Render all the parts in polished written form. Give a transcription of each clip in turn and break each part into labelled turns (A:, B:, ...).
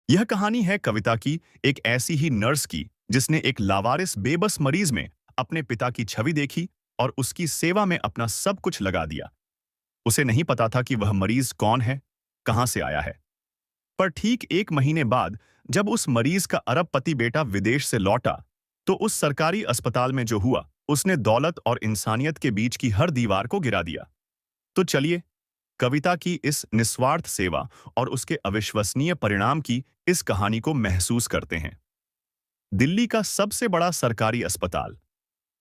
A: यह कहानी है कविता की, एक ऐसी ही नर्स की जिसने एक लावारिस बेबस मरीज में अपने पिता की छवि देखी और उसकी सेवा में अपना सब कुछ लगा दिया। उसे नहीं पता था कि वह मरीज कौन है, कहां से आया है। पर ठीक एक महीने बाद जब उस मरीज का अरबपति बेटा विदेश से लौटा, तो उस सरकारी अस्पताल में जो हुआ, उसने दौलत और इंसानियत के बीच की हर दीवार को गिरा दिया। तो चलिए, कविता की इस निस्वार्थ सेवा और उसके अविश्वसनीय परिणाम की इस कहानी को महसूस करते हैं। दिल्ली का सबसे बड़ा सरकारी अस्पताल।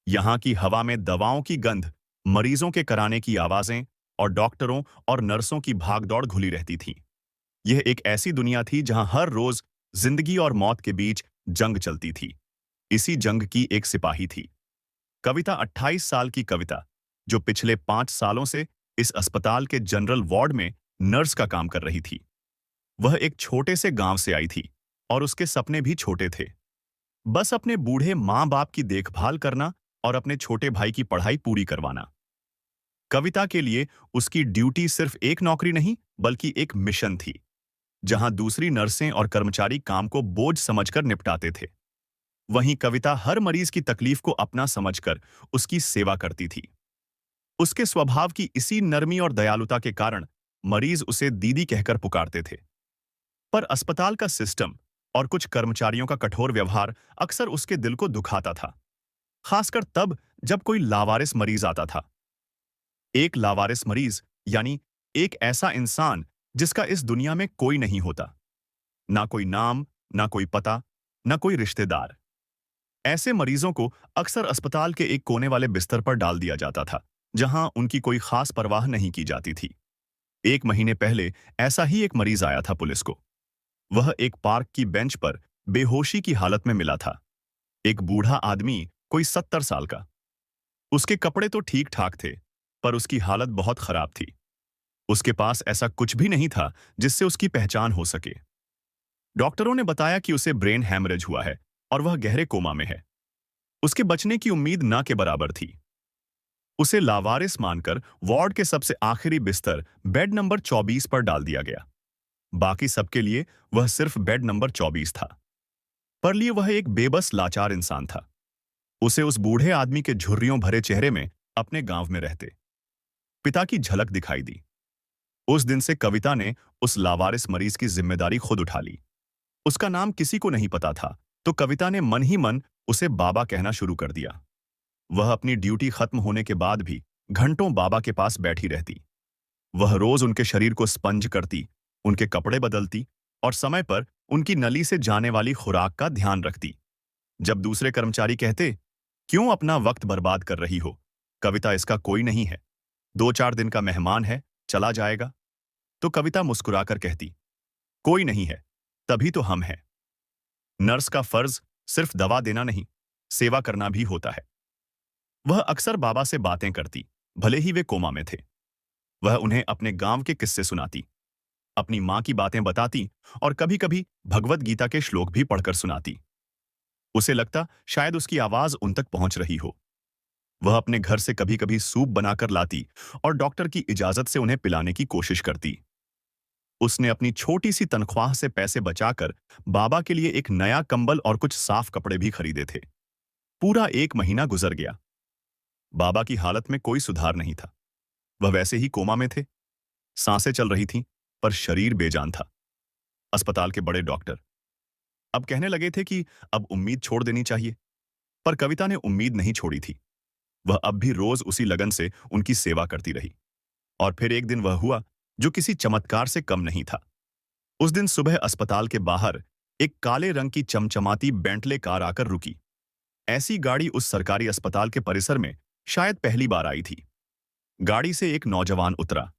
A: यहाँ की हवा में दवाओं की गंध, मरीजों के कराने की आवाजें और डॉक्टरों और नर्सों की भागदौड़ घुली रहती थी। यह एक ऐसी दुनिया थी जहां हर रोज जिंदगी और मौत के बीच जंग चलती थी। इसी जंग की एक सिपाही थी कविता, 28 साल की कविता, जो पिछले 5 सालों से इस अस्पताल के जनरल वार्ड में नर्स का काम कर रही थी। वह एक छोटे से गांव से आई थी और उसके सपने भी छोटे थे। बस अपने बूढ़े माँ बाप की देखभाल करना और अपने छोटे भाई की पढ़ाई पूरी करवाना। कविता के लिए उसकी ड्यूटी सिर्फ एक नौकरी नहीं, बल्कि एक मिशन थी, जहां दूसरी नर्सें और कर्मचारी काम को बोझ समझकर निपटाते थे। वहीं कविता हर मरीज की तकलीफ को अपना समझकर उसकी सेवा करती थी। उसके स्वभाव की इसी नरमी और दयालुता के कारण मरीज उसे दीदी कहकर पुकारते थे। पर अस्पताल का सिस्टम और कुछ कर्मचारियों का कठोर व्यवहार अक्सर उसके दिल को दुखाता था, खासकर तब जब कोई लावारिस मरीज आता था। एक लावारिस मरीज यानी एक ऐसा इंसान जिसका इस दुनिया में कोई नहीं होता, ना कोई नाम, ना कोई पता, ना कोई रिश्तेदार। ऐसे मरीजों को अक्सर अस्पताल के एक कोने वाले बिस्तर पर डाल दिया जाता था, जहां उनकी कोई खास परवाह नहीं की जाती थी। एक महीने पहले ऐसा ही एक मरीज आया था पुलिस को। वह एक पार्क की बेंच पर बेहोशी की हालत में मिला था। एक बूढ़ा आदमी, कोई 70 साल का। उसके कपड़े तो ठीक ठाक थे, पर उसकी हालत बहुत खराब थी। उसके पास ऐसा कुछ भी नहीं था जिससे उसकी पहचान हो सके। डॉक्टरों ने बताया कि उसे ब्रेन हैमरेज हुआ है और वह गहरे कोमा में है। उसके बचने की उम्मीद ना के बराबर थी। उसे लावारिस मानकर वार्ड के सबसे आखिरी बिस्तर, बेड नंबर 24 पर डाल दिया गया। बाकी सबके लिए वह सिर्फ बेड नंबर 24 था। पर लिए वह एक बेबस लाचार इंसान था। उसे उस बूढ़े आदमी के झुर्रियों भरे चेहरे में अपने गांव में रहते पिता की झलक दिखाई दी। उस दिन से कविता ने उस लावारिस मरीज की जिम्मेदारी खुद उठा ली। उसका नाम किसी को नहीं पता था, तो कविता ने मन ही मन उसे बाबा कहना शुरू कर दिया। वह अपनी ड्यूटी खत्म होने के बाद भी घंटों बाबा के पास बैठी रहती। वह रोज उनके शरीर को स्पंज करती, उनके कपड़े बदलती और समय पर उनकी नली से जाने वाली खुराक का ध्यान रखती। जब दूसरे कर्मचारी कहते, क्यों अपना वक्त बर्बाद कर रही हो, कविता इसका कोई नहीं है, 2-4 दिन का मेहमान है, चला जाएगा, तो कविता मुस्कुराकर कहती, कोई नहीं है, तभी तो हम हैं। नर्स का फर्ज सिर्फ दवा देना नहीं, सेवा करना भी होता है। वह अक्सर बाबा से बातें करती, भले ही वे कोमा में थे। वह उन्हें अपने गांव के किस्से सुनाती, अपनी माँ की बातें बताती और कभी-कभी भगवत गीता के श्लोक भी पढ़कर सुनाती। उसे लगता शायद उसकी आवाज उन तक पहुंच रही हो। वह अपने घर से कभी-कभी सूप बनाकर लाती और डॉक्टर की इजाजत से उन्हें पिलाने की कोशिश करती। उसने अपनी छोटी सी तनख्वाह से पैसे बचाकर बाबा के लिए एक नया कंबल और कुछ साफ कपड़े भी खरीदे थे। पूरा एक महीना गुजर गया। बाबा की हालत में कोई सुधार नहीं था। वह वैसे ही कोमा में थे। सांसें चल रही थीं, पर शरीर बेजान था। अस्पताल के बड़े डॉक्टर अब कहने लगे थे कि अब उम्मीद छोड़ देनी चाहिए, पर कविता ने उम्मीद नहीं छोड़ी थी। वह अब भी रोज उसी लगन से उनकी सेवा करती रही। और फिर एक दिन वह हुआ जो किसी चमत्कार से कम नहीं था। उस दिन सुबह अस्पताल के बाहर एक काले रंग की चमचमाती बेंटले कार आकर रुकी। ऐसी गाड़ी उस सरकारी अस्पताल के परिसर में शायद पहली बार आई थी। गाड़ी से एक नौजवान उतरा,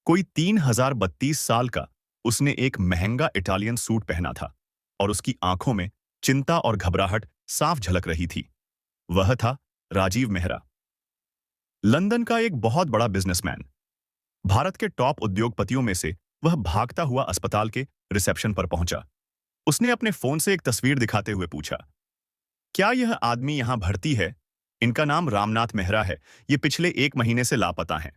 A: कोई 3032 साल का। उसने एक महंगा इटालियन सूट पहना था और उसकी आंखों में चिंता और घबराहट साफ झलक रही थी। वह था राजीव मेहरा, लंदन का एक बहुत बड़ा बिजनेसमैन। भारत के टॉप उद्योगपतियों में से वह भागता हुआ अस्पताल के रिसेप्शन पर पहुंचा। उसने अपने फोन से एक तस्वीर दिखाते हुए पूछा, क्या यह आदमी यहां भर्ती है? इनका नाम रामनाथ मेहरा है। ये पिछले 1 महीने से लापता हैं।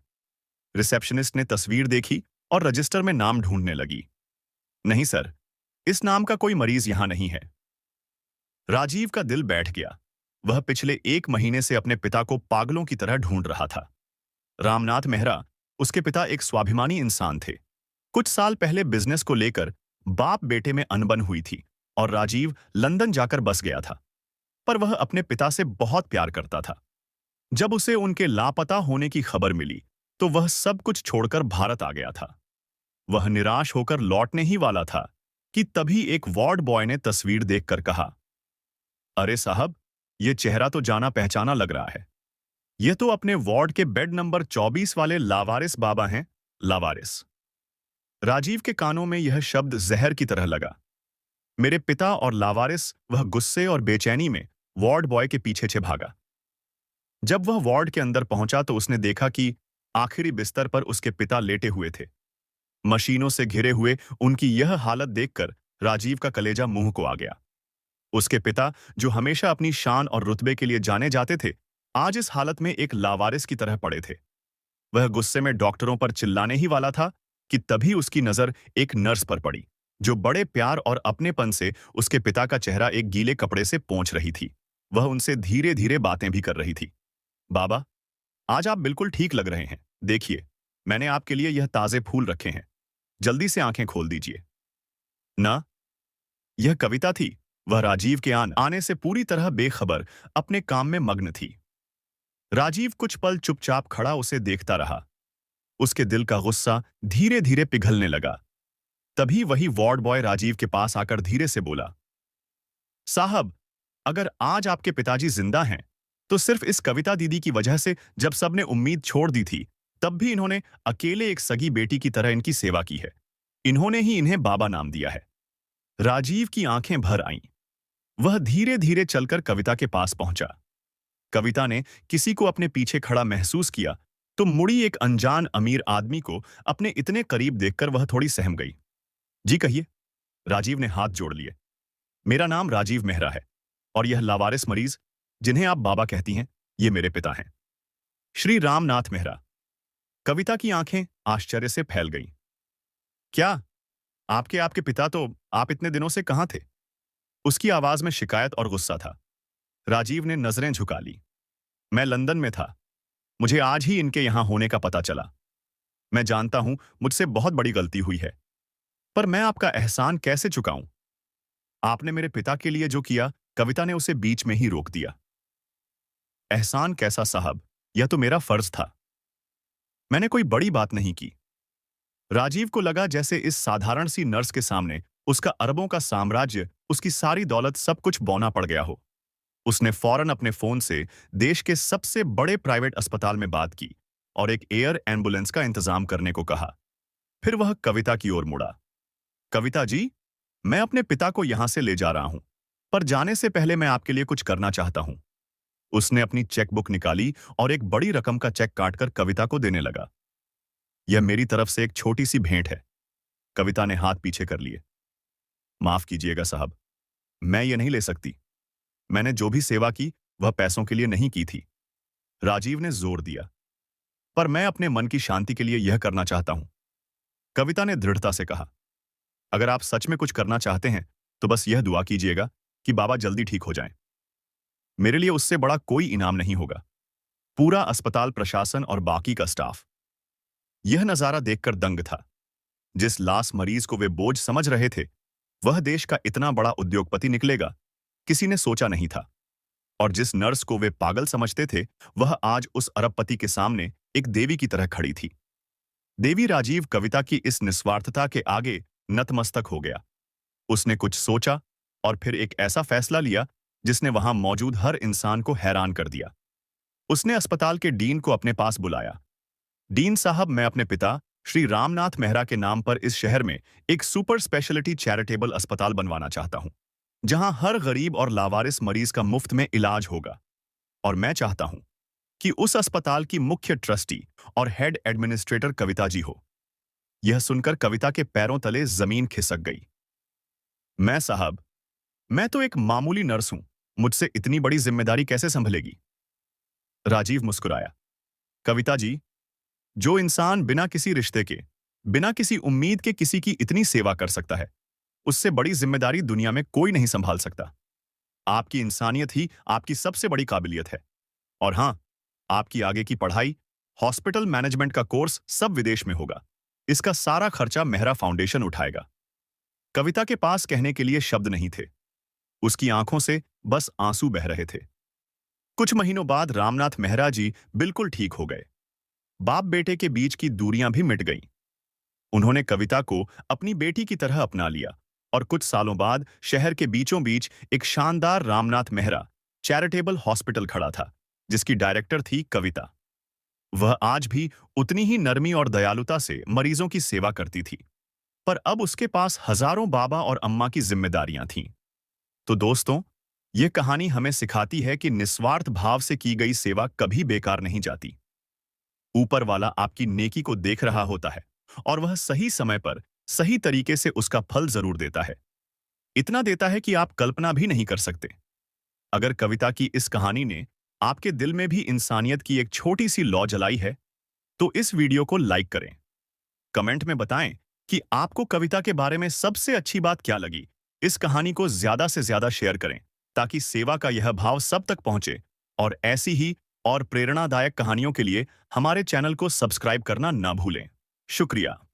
A: रिसेप्शनिस्ट ने तस्वीर देखी और रजिस्टर में नाम ढूंढने लगी। नहीं सर, इस नाम का कोई मरीज यहां नहीं है। राजीव का दिल बैठ गया। वह पिछले 1 महीने से अपने पिता को पागलों की तरह ढूंढ रहा था। रामनाथ मेहरा, उसके पिता एक स्वाभिमानी इंसान थे। कुछ साल पहले बिजनेस को लेकर बाप बेटे में अनबन हुई थी और राजीव लंदन जाकर बस गया था। पर वह अपने पिता से बहुत प्यार करता था। जब उसे उनके लापता होने की खबर मिली, तो वह सब कुछ छोड़कर भारत आ गया था। वह निराश होकर लौटने ही वाला था कि तभी एक वार्ड बॉय ने तस्वीर देखकर कहा, अरे साहब, ये चेहरा तो जाना पहचाना लग रहा है। ये तो अपने वार्ड के बेड नंबर 24 वाले लावारिस बाबा हैं। लावारिस। राजीव के कानों में यह शब्द जहर की तरह लगा। मेरे पिता और लावारिस। वह गुस्से और बेचैनी में वार्ड बॉय के पीछे से भागा। जब वह वार्ड के अंदर पहुंचा तो उसने देखा कि आखिरी बिस्तर पर उसके पिता लेटे हुए थे। मशीनों से घिरे हुए उनकी यह हालत देखकर राजीव का कलेजा मुंह को आ गया। उसके पिता, जो हमेशा अपनी शान और रुतबे के लिए जाने जाते थे, आज इस हालत में एक लावारिस की तरह पड़े थे। वह गुस्से में डॉक्टरों पर चिल्लाने ही वाला था कि तभी उसकी नजर एक नर्स पर पड़ी, जो बड़े प्यार और अपनेपन से उसके पिता का चेहरा एक गीले कपड़े से पोंछ रही थी। वह उनसे धीरे धीरे बातें भी कर रही थी। बाबा, आज आप बिल्कुल ठीक लग रहे हैं। देखिए, मैंने आपके लिए यह ताजे फूल रखे हैं। जल्दी से आंखें खोल दीजिए। ना, यह कविता थी। वह राजीव के आने से पूरी तरह बेखबर अपने काम में मग्न थी। राजीव कुछ पल चुपचाप खड़ा उसे देखता रहा। उसके दिल का गुस्सा धीरे धीरे पिघलने लगा। तभी वही वार्ड बॉय राजीव के पास आकर धीरे से बोला, साहब, अगर आज आपके पिताजी जिंदा हैं, तो सिर्फ इस कविता दीदी की वजह से। जब सबने उम्मीद छोड़ दी थी, तब भी इन्होंने अकेले एक सगी बेटी की तरह इनकी सेवा की है। इन्होंने ही इन्हें बाबा नाम दिया है। राजीव की आंखें भर आईं। वह धीरे धीरे चलकर कविता के पास पहुंचा। कविता ने किसी को अपने पीछे खड़ा महसूस किया, तो मुड़ी एक अनजान अमीर आदमी को अपने इतने करीब देखकर वह थोड़ी सहम गई। जी कहिए। राजीव ने हाथ जोड़ लिए। मेरा नाम राजीव मेहरा है, और यह लावारिस मरीज, जिन्हें आप बाबा कहती हैं, ये मेरे पिता हैं, श्री रामनाथ मेहरा। कविता की आंखें आश्चर्य से फैल गईं। क्या? आपके आपके पिता? तो आप इतने दिनों से कहां थे? उसकी आवाज में शिकायत और गुस्सा था। राजीव ने नजरें झुका ली। मैं लंदन में था। मुझे आज ही इनके यहां होने का पता चला। मैं जानता हूं मुझसे बहुत बड़ी गलती हुई है, पर मैं आपका एहसान कैसे चुकाऊं? आपने मेरे पिता के लिए जो किया। कविता ने उसे बीच में ही रोक दिया। एहसान कैसा साहब? यह तो मेरा फर्ज था। मैंने कोई बड़ी बात नहीं की। राजीव को लगा जैसे इस साधारण सी नर्स के सामने उसका अरबों का साम्राज्य, उसकी सारी दौलत, सब कुछ बौना पड़ गया हो। उसने फौरन अपने फोन से देश के सबसे बड़े प्राइवेट अस्पताल में बात की और एक एयर एम्बुलेंस का इंतजाम करने को कहा। फिर वह कविता की ओर मुड़ा। कविता जी, मैं अपने पिता को यहां से ले जा रहा हूं, पर जाने से पहले मैं आपके लिए कुछ करना चाहता हूं। उसने अपनी चेकबुक निकाली और एक बड़ी रकम का चेक काटकर कविता को देने लगा। यह मेरी तरफ से एक छोटी सी भेंट है। कविता ने हाथ पीछे कर लिए। माफ कीजिएगा साहब, मैं ये नहीं ले सकती। मैंने जो भी सेवा की, वह पैसों के लिए नहीं की थी। राजीव ने जोर दिया। पर मैं अपने मन की शांति के लिए यह करना चाहता हूं। कविता ने दृढ़ता से कहा। अगर आप सच में कुछ करना चाहते हैं, तो बस यह दुआ कीजिएगा कि बाबा जल्दी ठीक हो जाएं। मेरे लिए उससे बड़ा कोई इनाम नहीं होगा। पूरा अस्पताल प्रशासन और बाकी का स्टाफ यह नजारा देखकर दंग था। जिस लाश मरीज को वे बोझ समझ रहे थे, वह देश का इतना बड़ा उद्योगपति निकलेगा, किसी ने सोचा नहीं था। और जिस नर्स को वे पागल समझते थे, वह आज उस अरबपति के सामने एक देवी की तरह खड़ी थी। देवी राजीव कविता की इस निस्वार्थता के आगे नतमस्तक हो गया। उसने कुछ सोचा और फिर एक ऐसा फैसला लिया जिसने वहां मौजूद हर इंसान को हैरान कर दिया। उसने अस्पताल के डीन को अपने पास बुलाया। डीन साहब, मैं अपने पिता श्री रामनाथ मेहरा के नाम पर इस शहर में एक सुपर स्पेशलिटी चैरिटेबल अस्पताल बनवाना चाहता हूं, जहां हर गरीब और लावारिस मरीज का मुफ्त में इलाज होगा। और मैं चाहता हूं कि उस अस्पताल की मुख्य ट्रस्टी और हेड एडमिनिस्ट्रेटर कविता जी हो। यह सुनकर कविता के पैरों तले जमीन खिसक गई। मैं साहब, मैं तो एक मामूली नर्स हूं। मुझसे इतनी बड़ी जिम्मेदारी कैसे संभलेगी? राजीव मुस्कुराया। कविता जी, जो इंसान बिना किसी रिश्ते के, बिना किसी उम्मीद के किसी की इतनी सेवा कर सकता है, उससे बड़ी जिम्मेदारी दुनिया में कोई नहीं संभाल सकता। आपकी इंसानियत ही आपकी सबसे बड़ी काबिलियत है। और हाँ, आपकी आगे की पढ़ाई, हॉस्पिटल मैनेजमेंट का कोर्स सब विदेश में होगा। इसका सारा खर्चा मेहरा फाउंडेशन उठाएगा। कविता के पास कहने के लिए शब्द नहीं थे। उसकी आंखों से बस आंसू बह रहे थे। कुछ महीनों बाद रामनाथ मेहरा जी बिल्कुल ठीक हो गए। बाप बेटे के बीच की दूरियां भी मिट गईं। उन्होंने कविता को अपनी बेटी की तरह अपना लिया और कुछ सालों बाद शहर के बीचों बीच एक शानदार रामनाथ मेहरा चैरिटेबल हॉस्पिटल खड़ा था, जिसकी डायरेक्टर थी कविता। वह आज भी उतनी ही नरमी और दयालुता से मरीजों की सेवा करती थी, पर अब उसके पास हजारों बाबा और अम्मा की जिम्मेदारियां थीं। तो दोस्तों, ये कहानी हमें सिखाती है कि निस्वार्थ भाव से की गई सेवा कभी बेकार नहीं जाती। ऊपर वाला आपकी नेकी को देख रहा होता है और वह सही समय पर सही तरीके से उसका फल जरूर देता है। इतना देता है कि आप कल्पना भी नहीं कर सकते। अगर कविता की इस कहानी ने आपके दिल में भी इंसानियत की एक छोटी सी लौ जलाई है, तो इस वीडियो को लाइक करें। कमेंट में बताएं कि आपको कविता के बारे में सबसे अच्छी बात क्या लगी। इस कहानी को ज्यादा से ज्यादा शेयर करें ताकि सेवा का यह भाव सब तक पहुंचे। और ऐसी ही और प्रेरणादायक कहानियों के लिए हमारे चैनल को सब्सक्राइब करना ना भूलें। शुक्रिया।